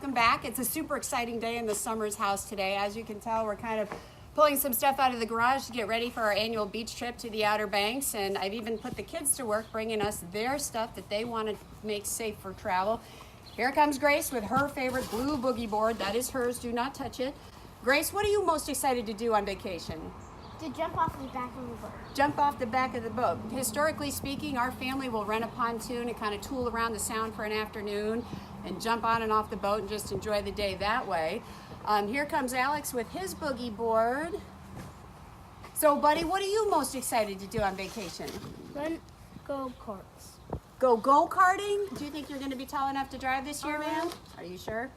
welcome back. It's a super exciting day in the Summers house today. As you can tell, we're kind of pulling some stuff out of the garage to get ready for our annual beach trip to the Outer Banks, and I've even put the kids to work bringing us their stuff that they want to make safe for travel. Here comes Grace with her favorite blue boogie board. That is hers, do not touch it. Grace, what are you most excited to do on vacation? To jump off the back of the boat. Jump off the back of the boat. Historically speaking, our family will rent a pontoon and kind of tool around the sound for an afternoon and jump on and off the boat and just enjoy the day that way. Here comes Alex with his boogie board. So, buddy, what are you most excited to do on vacation? Run go-karts. Go-karting? Do you think you're going to be tall enough to drive this year, man? Are you sure?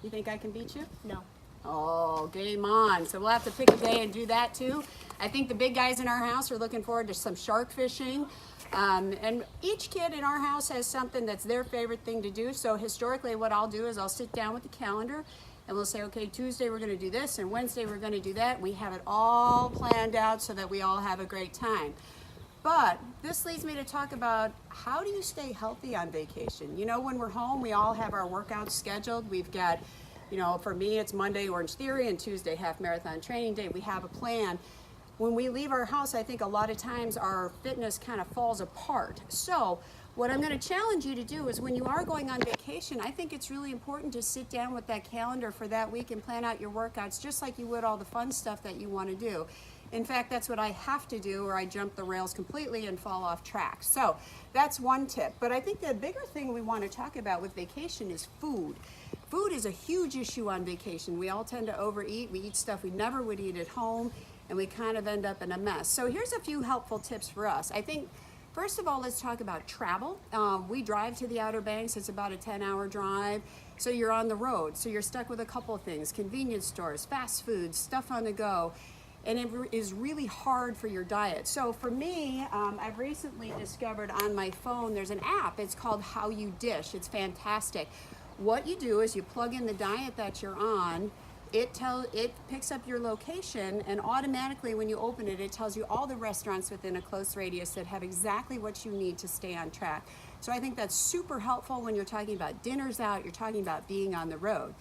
You think I can beat you? No. Oh, game on. So we'll have to pick a day and do that too. I think the big guys in our house are looking forward to some shark fishing. And each kid in our house has something that's their favorite thing to do. So historically what I'll do is I'll sit down with the calendar and we'll say, okay, Tuesday we're going to do this and Wednesday we're going to do that. We have it all planned out so that we all have a great time. But this leads me to talk about how do you stay healthy on vacation? You know, when we're home, we all have our workouts scheduled. We've got, you know, for me, it's Monday Orange Theory and Tuesday half marathon training day. We have a plan. When we leave our house, I think a lot of times our fitness kind of falls apart. So what I'm going to challenge you to do is when you are going on vacation, I think it's really important to sit down with that calendar for that week and plan out your workouts just like you would all the fun stuff that you want to do. In fact, that's what I have to do or I jump the rails completely and fall off track. So that's one tip. But I think the bigger thing we want to talk about with vacation is food. Food is a huge issue on vacation. We all tend to overeat. We eat stuff we never would eat at home, and we kind of end up in a mess. So here's a few helpful tips for us. I think, first of all, let's talk about travel. We drive to the Outer Banks. It's about a 10-hour drive. So you're on the road. So you're stuck with a couple of things: convenience stores, fast food, stuff on the go. And it is really hard for your diet. So for me, I've recently discovered on my phone, there's an app. It's called HowUDish. It's fantastic. What you do is you plug in the diet that you're on. It picks up your location, and automatically when you open it, it tells you all the restaurants within a close radius that have exactly what you need to stay on track. So I think that's super helpful when you're talking about dinners out, you're talking about being on the road.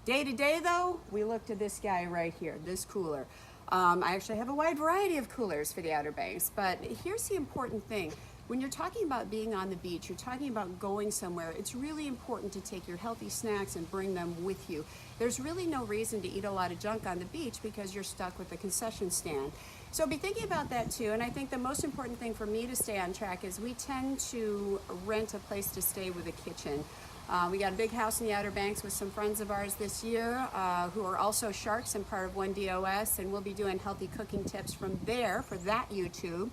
Day to day though, we look to this guy right here, this cooler. I actually have a wide variety of coolers for the Outer Banks, but here's the important thing. When you're talking about being on the beach, you're talking about going somewhere, it's really important to take your healthy snacks and bring them with you. There's really no reason to eat a lot of junk on the beach because you're stuck with the concession stand. So be thinking about that too, and I think the most important thing for me to stay on track is we tend to rent a place to stay with a kitchen. We got a big house in the Outer Banks with some friends of ours this year who are also sharks and part of 1DOS, and we'll be doing healthy cooking tips from there for that YouTube.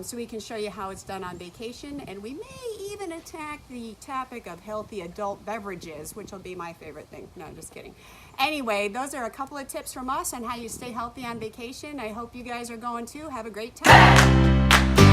So we can show you how it's done on vacation, and we may even attack the topic of healthy adult beverages, which will be my favorite thing. No, just kidding. Anyway, those are a couple of tips from us on how you stay healthy on vacation. I hope you guys are going too. Have a great time.